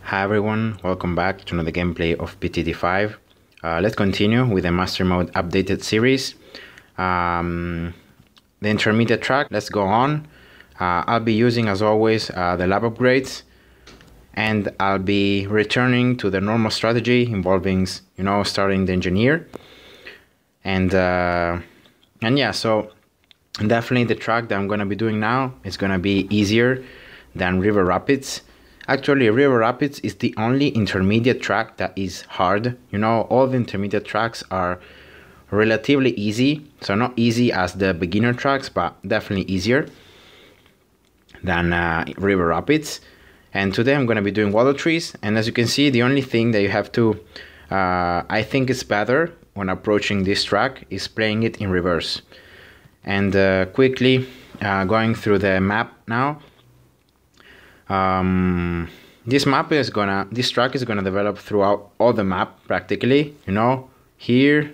Hi everyone, welcome back to another gameplay of BTD5. Let's continue with the Master Mode updated series. The intermediate track, let's go on. I'll be using, as always, the lab upgrades, and I'll be returning to the normal strategy involving, starting the engineer. And yeah, so definitely the track that I'm going to be doing now is going to be easier than River Rapids. Actually, River Rapids is the only intermediate track that is hard. All the intermediate tracks are relatively easy. So not easy as the beginner tracks, but definitely easier than River Rapids. And today I'm going to be doing Wattle trees. And as you can see, the only thing that you have to, I think it's better when approaching this track is playing it in reverse. And quickly going through the map now. This track is gonna develop throughout all the map practically, here,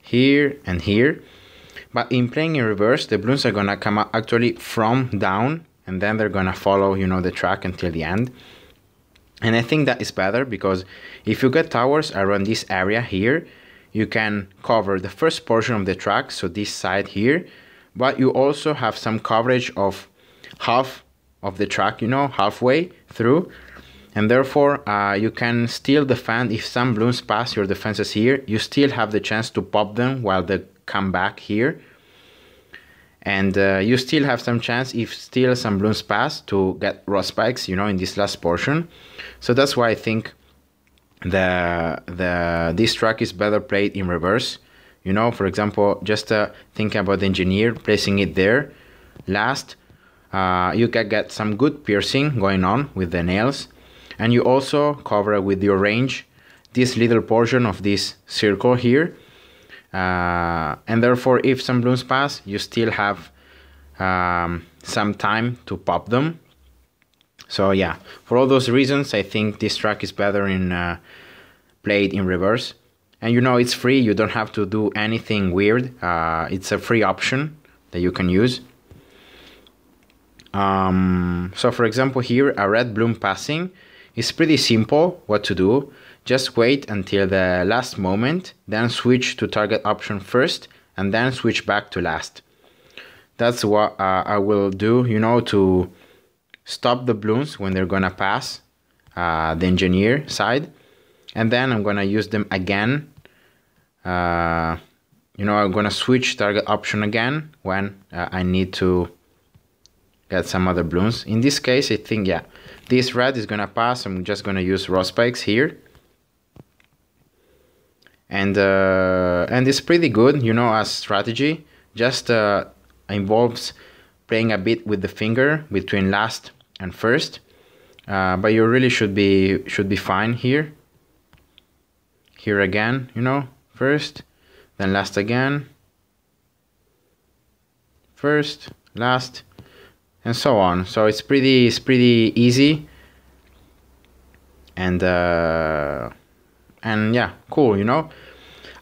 here, and here. But in playing in reverse, the balloons are gonna come up actually from down, and then they're gonna follow, the track until the end. And I think that is better because if you get towers around this area here, you can cover the first portion of the track, so this side here, but you also have some coverage of half of the track, halfway through, and therefore you can still defend. If some balloons pass your defenses here, you still have the chance to pop them while they come back here, and you still have some chance, if still some balloons pass, to get rod spikes, in this last portion. So that's why I think this track is better played in reverse. For example, just think about the engineer placing it there last. You can get some good piercing going on with the nails, and you also cover with your range this little portion of this circle here, and therefore if some balloons pass, you still have some time to pop them. So yeah, for all those reasons, I think this track is better in played in reverse. And it's free, you don't have to do anything weird. It's a free option that you can use. So for example here, a red bloom passing is pretty simple what to do. Just wait until the last moment, then switch to target option first, and then switch back to last. That's what I will do, to stop the balloons when they're gonna pass the engineer side, and then I'm gonna use them again. I'm gonna switch target option again when I need to get some other balloons. In this case, I think, yeah, this red is gonna pass. I'm just gonna use rod spikes here, and it's pretty good, as strategy. Just involves playing a bit with the finger between last and first, but you really should be fine here. Here again, first, then last again, first, last, and so on. So it's pretty easy, and yeah, cool.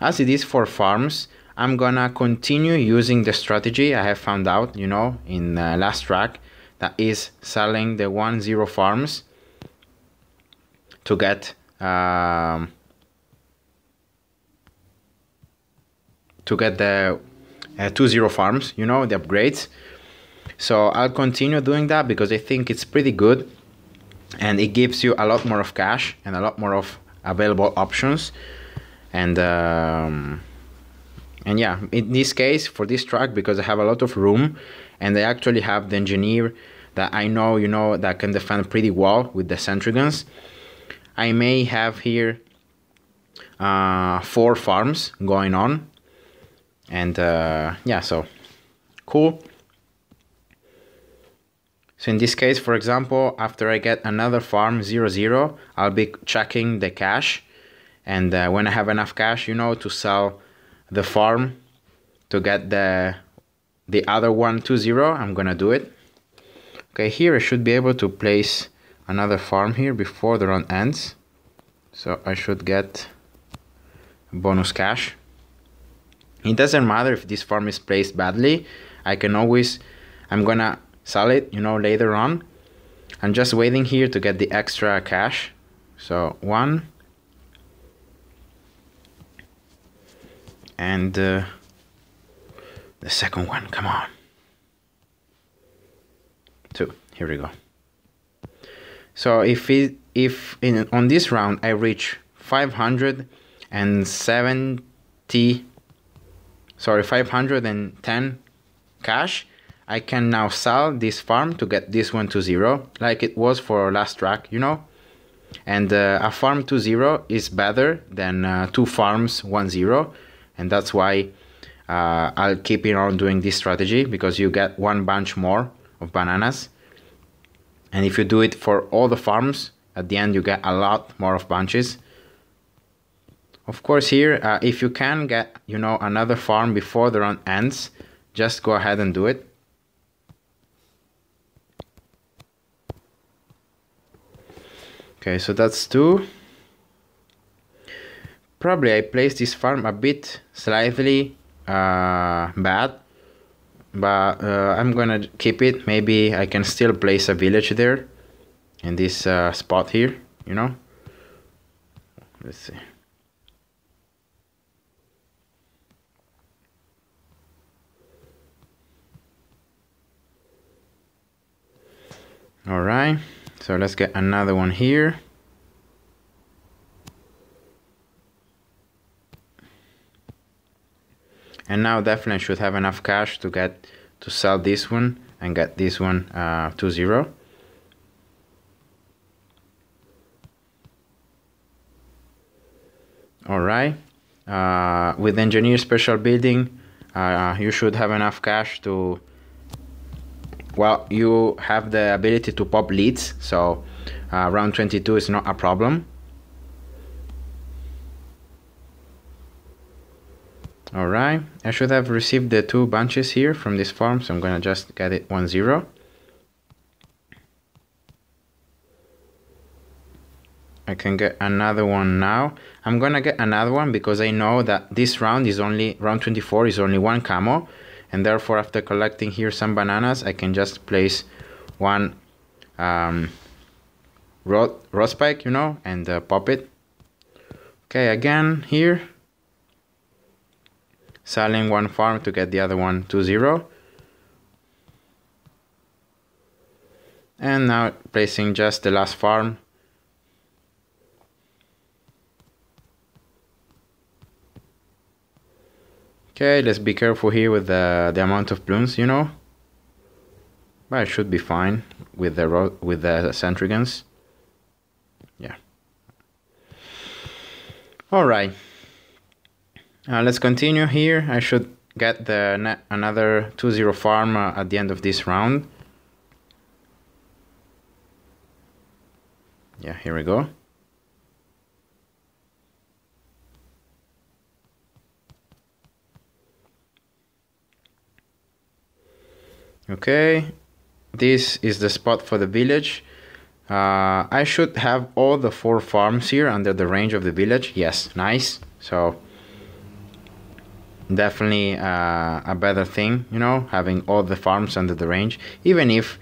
As it is for farms, I'm gonna continue using the strategy I have found out, in last track, that is selling the 1-0 farms to get the 2-0 farms, the upgrades. So I'll continue doing that because I think it's pretty good, and it gives you a lot more of cash and a lot more of available options. And yeah, in this case, for this track, because I have a lot of room, and I actually have the engineer that I know, that can defend pretty well with the sentry guns, I may have here 4 farms going on, and yeah, so cool. So in this case, for example, after I get another farm 0-0, I'll be checking the cash, and when I have enough cash, to sell the farm to get the other one 2-0, I'm gonna do it. Okay, here I should be able to place another farm here before the run ends, so I should get bonus cash. It doesn't matter if this farm is placed badly. I'm gonna sell it, later on. I'm just waiting here to get the extra cash. So 1 and the second one, come on. 2, here we go. So if on this round I reach 510 cash, I can now sell this farm to get this one to 0, like it was for last track, you know. And a farm to 0 is better than 2 farms 1-0, and that's why I'll keep on doing this strategy, because you get 1 bunch more of bananas, and if you do it for all the farms, at the end you get a lot more of bunches. Of course here, if you can get, you know, another farm before the round ends, just go ahead and do it. Okay, so that's 2. Probably I placed this farm a bit slightly bad, but I'm gonna keep it. Maybe I can still place a village there in this spot here, you know. Let's see. All right, so let's get another one here. And now definitely I should have enough cash to sell this one and get this one to 0. All right, with engineer special building, you should have enough cash to, well, you have the ability to pop leads, so round 22 is not a problem. Alright, I should have received the 2 bunches here from this farm, so I'm gonna just get it 1-0. I can get another one now. I'm gonna get another one because I know that this round is only, round 24 is only 1 camo, and therefore after collecting here some bananas, I can just place 1 rod spike, you know, and pop it. Okay, again here, selling 1 farm to get the other one to 0. And now placing just the last farm. Okay, let's be careful here with the amount of balloons, you know. But it should be fine with the sentry guns. Yeah. All right. Let's continue here. I should get another 2-0 farm at the end of this round. Yeah, here we go. Okay, this is the spot for the village. I should have all the 4 farms here under the range of the village. Yes, nice. So definitely a better thing, you know, having all the farms under the range. Even if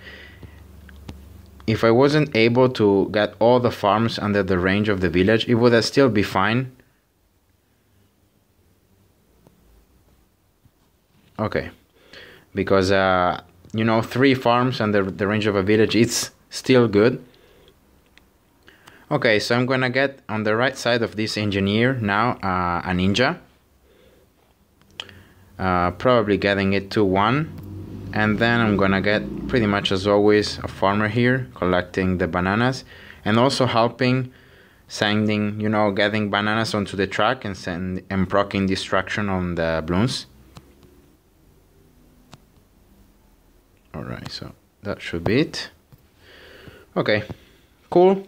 I wasn't able to get all the farms under the range of the village, it would still be fine. Okay, because you know, 3 farms under the range of a village, it's still good. Okay, so I'm gonna get on the right side of this engineer now a ninja. Probably getting it to 1, and then I'm gonna get, pretty much as always, a farmer here collecting the bananas and also helping, sending, you know, getting bananas onto the track and proccing destruction on the balloons. Alright, so that should be it. Okay, cool.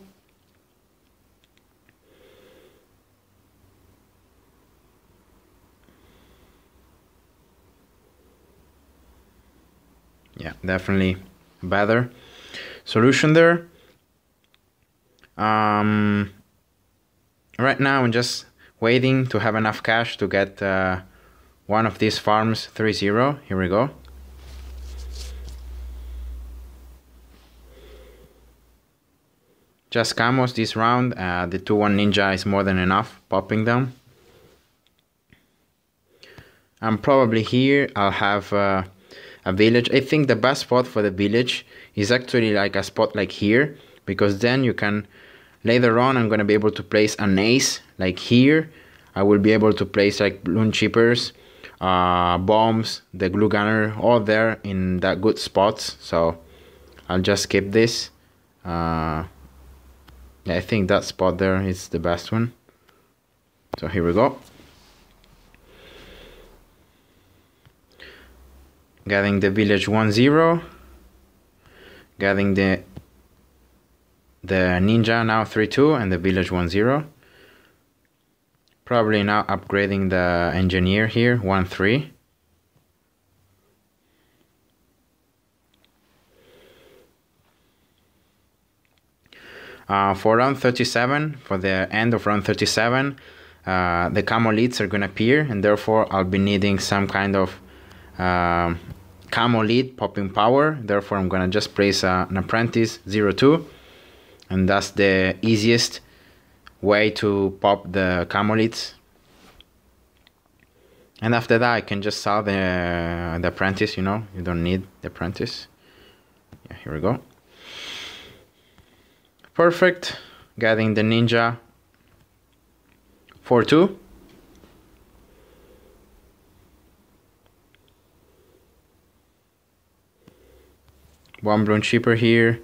Yeah, definitely better solution there. Right now I'm just waiting to have enough cash to get one of these farms 3-0. Here we go. just camos this round. The 2-1 ninja is more than enough, popping them. And probably here I'll have a village. I think the best spot for the village is actually like a spot like here, because then you can, later on I'm going to be able to place an ace like here. I will be able to place like balloon chippers, bombs, the glue gunner, all there in that good spots. So I'll just keep this. Yeah, I think that spot there is the best one. So here we go. Getting the village 1-0. Getting the ninja now 3-2 and the village 1-0. Probably now upgrading the engineer here 1-3. For round 37, for the end of round 37, the camo leads are gonna appear, and therefore I'll be needing some kind of camo lead popping power. Therefore I'm gonna just place an apprentice 0-2, and that's the easiest way to pop the camo leads. And after that I can just sell the apprentice, you know, you don't need the apprentice. Yeah, here we go. Perfect. Getting the ninja 4-2. One balloon chipper here.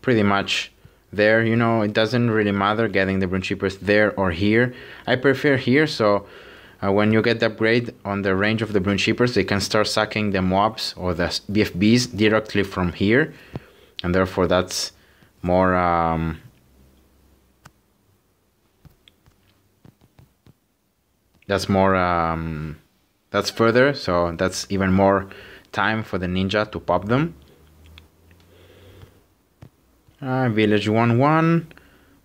Pretty much there, you know, it doesn't really matter getting the balloon chippers there or here. I prefer here, so when you get the upgrade on the range of the balloon chippers, they can start sucking the mobs or the BFBs directly from here, and therefore that's more that's further, so that's even more time for the ninja to pop them. Village 1-1.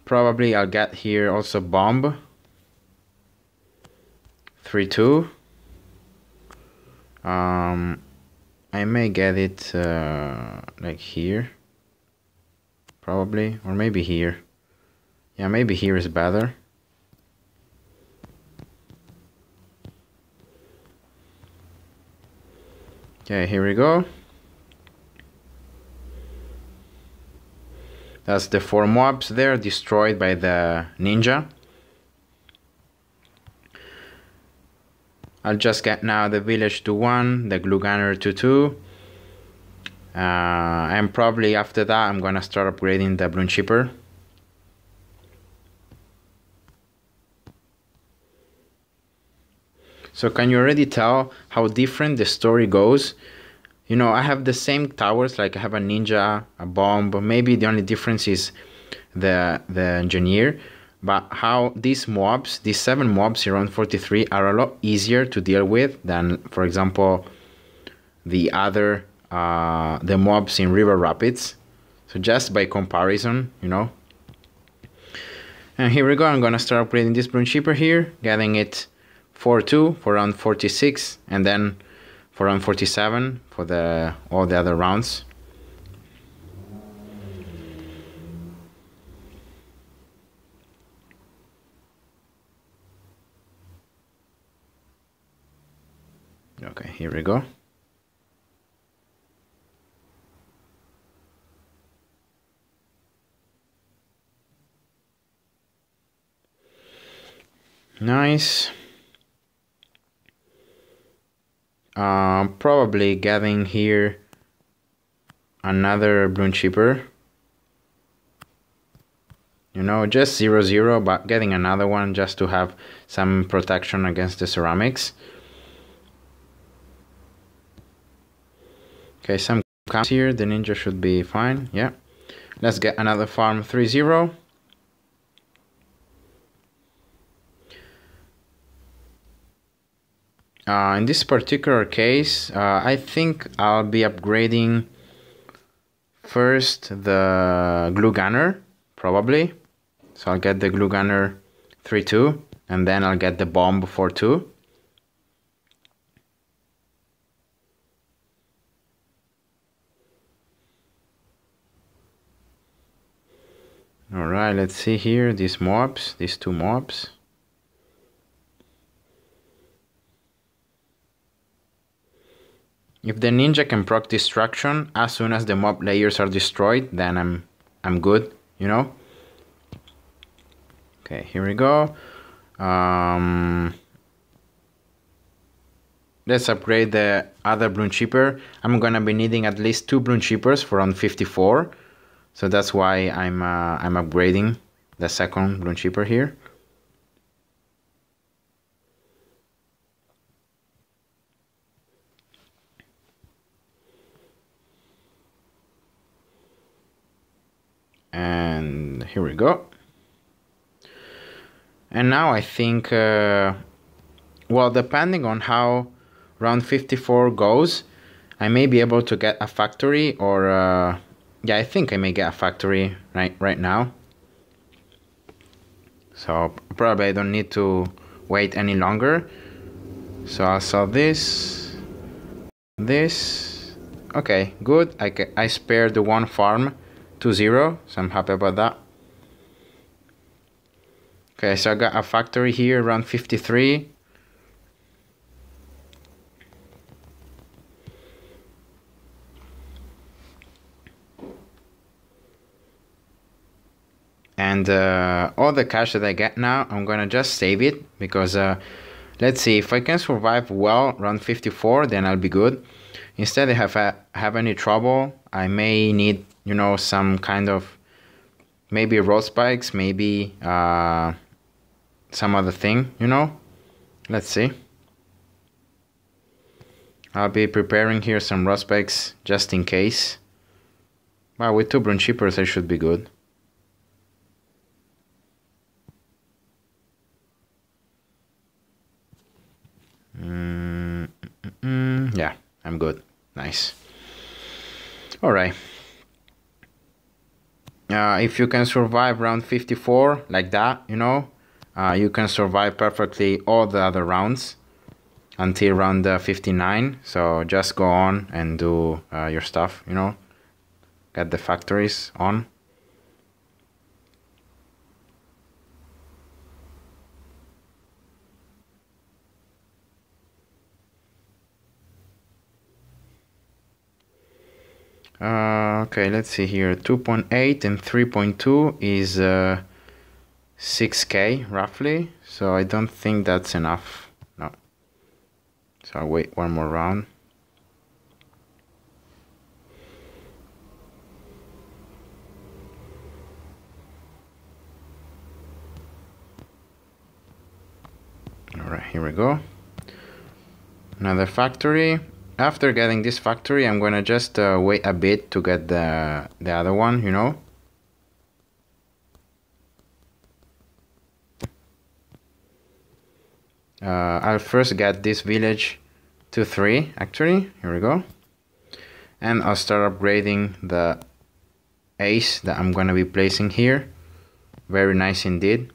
Probably I'll get here also bomb 3-2. I may get it like here, probably, or maybe here. Yeah, maybe here is better. Okay, here we go. That's the 4 mobs there, destroyed by the ninja. I'll just get now the village 2-1, the glue gunner 2-2. And probably after that I'm gonna start upgrading the balloon chipper. So can you already tell how different the story goes? You know, I have the same towers, like I have a ninja, a bomb, but maybe the only difference is the engineer. But how these mobs, these 7 mobs here on 43 are a lot easier to deal with than, for example, the other, the mobs in River Rapids. So just by comparison, you know. And here we go, I'm gonna start upgrading this balloon chipper here, getting it 4-2 for round 46, and then for round 47 for all the other rounds. Okay, here we go. Nice. Probably getting here another balloon chipper. You know, just 0-0, but getting another one just to have some protection against the ceramics. Okay, some comes here. The ninja should be fine. Yeah. Let's get another farm 3-0. In this particular case, I think I'll be upgrading first the glue gunner, probably. So I'll get the glue gunner 3-2, and then I'll get the bomb 4-2. Alright, let's see here, these two mobs. If the ninja can proc destruction as soon as the mob layers are destroyed, then I'm good, you know. Okay, here we go. Let's upgrade the other bloon chipper. I'm gonna be needing at least 2 bloon chippers for round 54, so that's why I'm upgrading the second bloon chipper here. And here we go. And now I think, well, depending on how round 54 goes, I may be able to get a factory, or yeah, I think I may get a factory right now. So probably I don't need to wait any longer. So I'll sell this. Okay, good. I spared the one farm to 0, so I'm happy about that. Okay, so I got a factory here around 53. And all the cash that I get now, I'm gonna just save it, because let's see, if I can survive well around 54, then I'll be good. Instead, if I have any trouble, I may need, you know, some kind of, maybe road spikes, maybe some other thing, you know. Let's see. I'll be preparing here some road spikes just in case. Well, with 2 bloon chippers, I should be good. Yeah, I'm good. Nice. All right. If you can survive round 54 like that, you know, you can survive perfectly all the other rounds until round 59. So just go on and do your stuff, you know, get the factories on. Okay, let's see here. 2.8 and 3.2 is 6k roughly, so I don't think that's enough. No. So I'll wait one more round. Alright, here we go. Another factory. After getting this factory, I'm gonna just wait a bit to get the other one, you know. I'll first get this village to 3, actually. Here we go. And I'll start upgrading the ace that I'm gonna be placing here. Very nice indeed.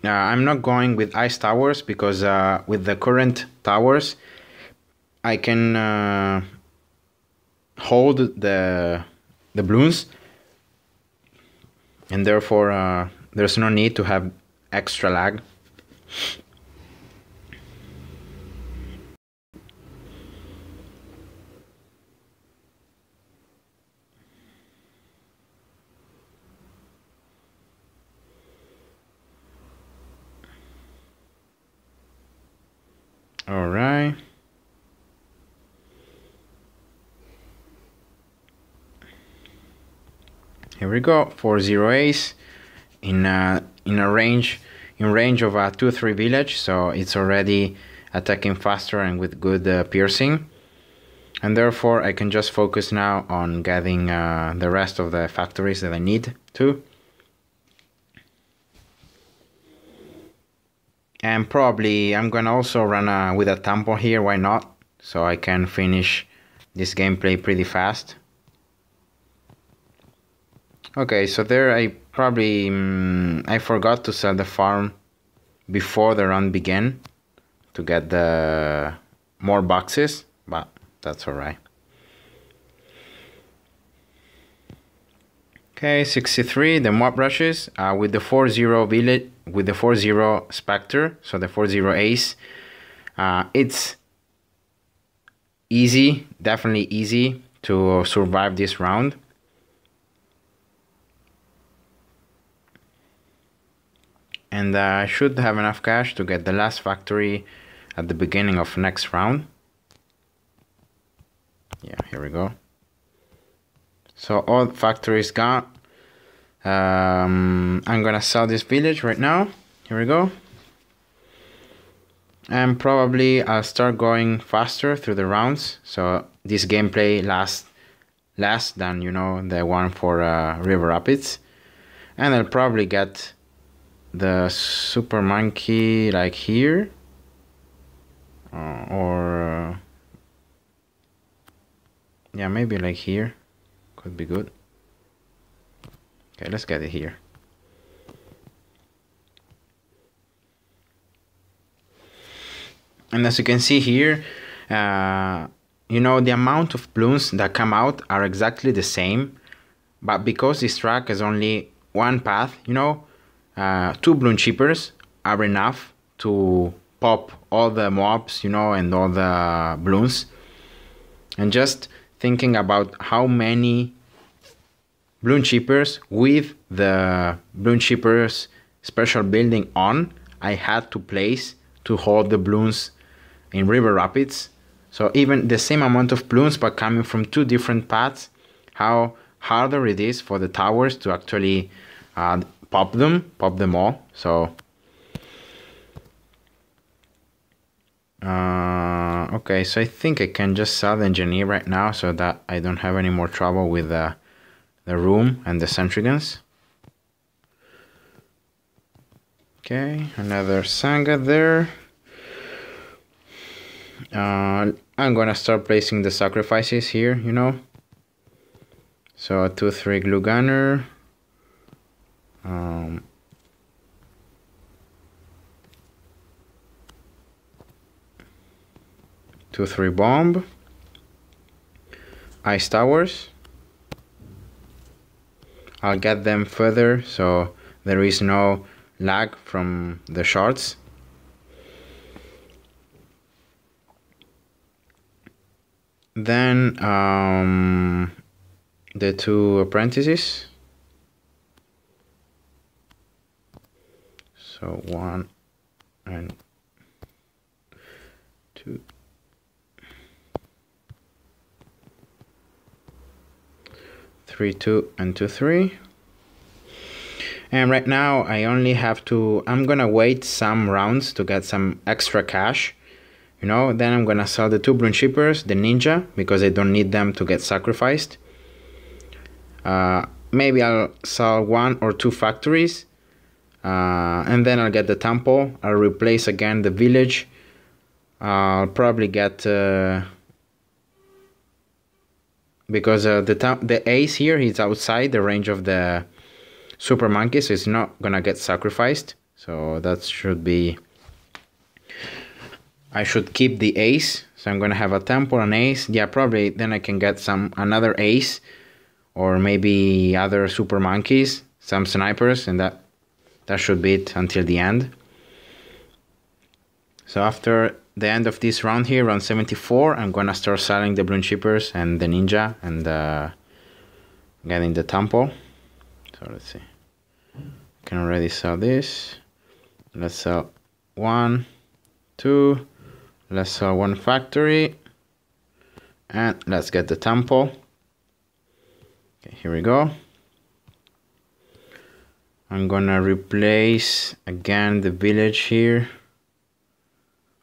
I'm not going with ice towers, because with the current towers I can hold the balloons, and therefore there's no need to have extra lag. All right. Here we go. 4-0 ace in a range of 2-3 village, so it's already attacking faster and with good piercing, and therefore I can just focus now on getting the rest of the factories that I need to. And probably I'm gonna also run with a tempo here, why not? So I can finish this gameplay pretty fast. Okay, so there I probably I forgot to sell the farm before the run began to get the more boxes, but that's all right. Okay, 63, the mob brushes with the 4-0 village, with the 4-0 Spectre, so the 4-0 ace. It's easy, definitely easy to survive this round. And I should have enough cash to get the last factory at the beginning of next round. Yeah, here we go. So all factories gone. I'm gonna sell this village right now. Here we go. And probably I'll start going faster through the rounds. So this gameplay lasts less than, you know, the one for River Rapids. And I'll probably get the super monkey like here. Yeah, maybe like here. Could be good. Okay, let's get it here. And as you can see here, you know, the amount of balloons that come out are exactly the same. But because this track has only one path, you know, 2 balloon chippers are enough to pop all the mobs, you know, and all the balloons. And just thinking about how many balloon chippers with the balloon chippers special building on I had to place to hold the balloons in River Rapids. So even the same amount of balloons but coming from 2 different paths, how harder it is for the towers to actually pop them all. So okay, so I think I can just sell the engineer right now so that I don't have any more trouble with the room and the sentry guns. Okay, another Sangha there. I'm gonna start placing the sacrifices here, you know. So 2-3 glue gunner. 2-3 bomb. Ice towers. I'll get them further so there is no lag from the shards. Then the 2 apprentices. So 1 and 2. 3-2 and 2-3. And right now I only have to, I'm gonna wait some rounds to get some extra cash, you know. Then I'm gonna sell the 2 balloon shippers, the ninja, because I don't need them to get sacrificed. Maybe I'll sell 1 or 2 factories, and then I'll get the temple. I'll replace again the village. I'll probably get because the ace here is outside the range of the super monkey, so it's not gonna get sacrificed. So that should be, I should keep the ace. So I'm gonna have a temple, an ace. Yeah, probably then I can get another ace, or maybe other super monkeys, some snipers, and that should be it until the end. So after the end of this round here, round 74, I'm gonna start selling the balloon shippers and the ninja and getting the temple. So let's see, can already sell this. Let's sell 1, 2, let's sell 1 factory, and let's get the temple. Okay, here we go. I'm gonna replace again the village here.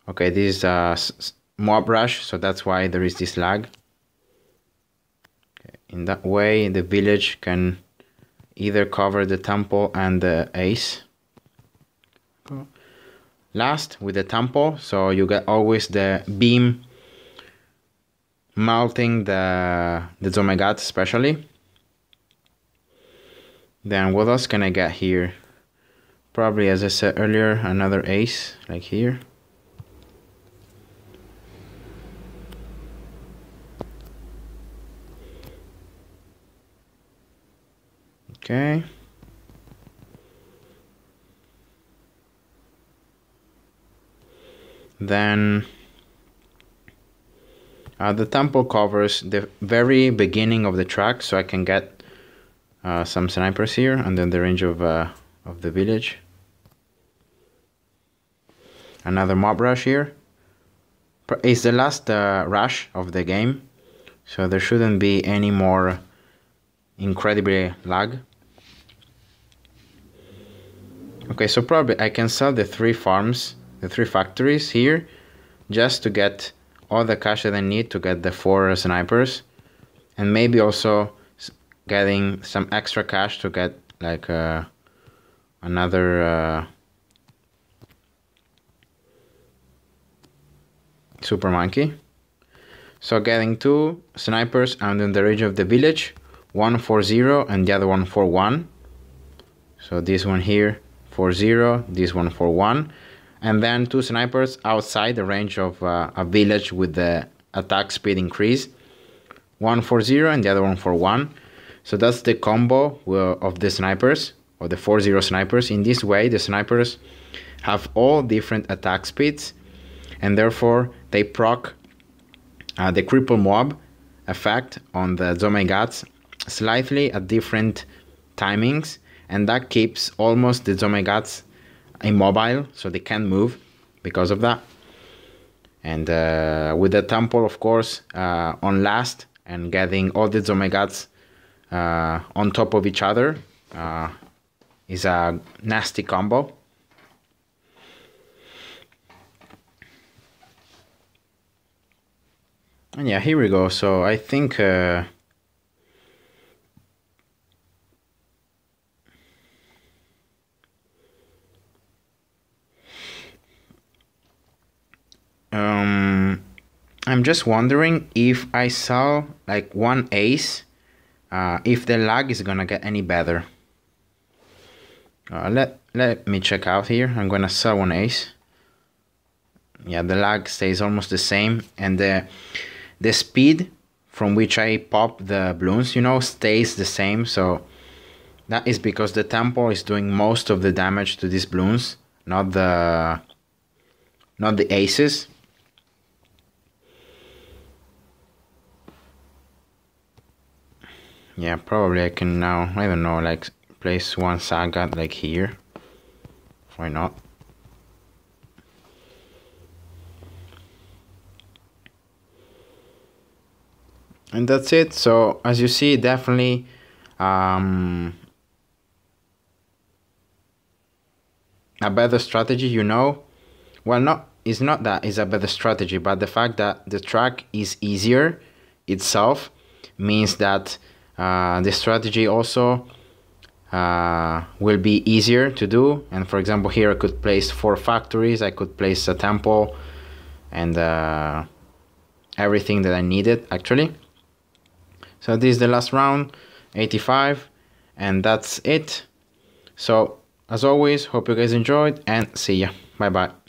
Okay, this is a mob rush, so that's why there is this lag. Okay, in that way the village can either cover the temple and the ace. Last with the temple, so you get always the beam melting the Zomegat especially. Then what else can I get here? Probably, as I said earlier, another ace like here. Okay. Then the temple covers the very beginning of the track, so I can get some snipers here and then the range of the village. Another mob rush here. It's the last rush of the game, so there shouldn't be any more incredibly lag. Okay, so probably I can sell the 3 farms, the 3 factories here, just to get all the cash that I need to get the 4 snipers, and maybe also getting some extra cash to get like another super monkey. So getting 2 snipers and in the range of the village, one 4-0 and the other one 4-1. So this one here 4-0, this one 4-1, and then 2 snipers outside the range of a village with the attack speed increase, one 4-0 and the other one 4-1. So that's the combo of the snipers, or the 4-0 snipers. In this way, the snipers have all different attack speeds, and therefore they proc the cripple mob effect on the Zomegats slightly at different timings, and that keeps almost the Zomegats immobile, so they can't move because of that. And with the temple, of course, on last and getting all the Zomegats on top of each other is a nasty combo. And yeah, here we go. So I think I'm just wondering if I sell like 1 ace, if the lag is gonna get any better. Let me check out here. I'm gonna sell 1 ace. Yeah, the lag stays almost the same, and the speed from which I pop the balloons, you know, stays the same. So that is because the tempo is doing most of the damage to these balloons, not the aces. Yeah, probably I can now, I don't know, like place 1 Sagat like here. Why not? And that's it. So as you see, definitely a better strategy, you know. Well, it's not that it's a better strategy, but the fact that the track is easier itself means that the strategy also will be easier to do. And for example, here I could place 4 factories, I could place a temple and everything that I needed actually. So this is the last round, 85, and that's it. So as always, hope you guys enjoyed, and see ya. Bye bye.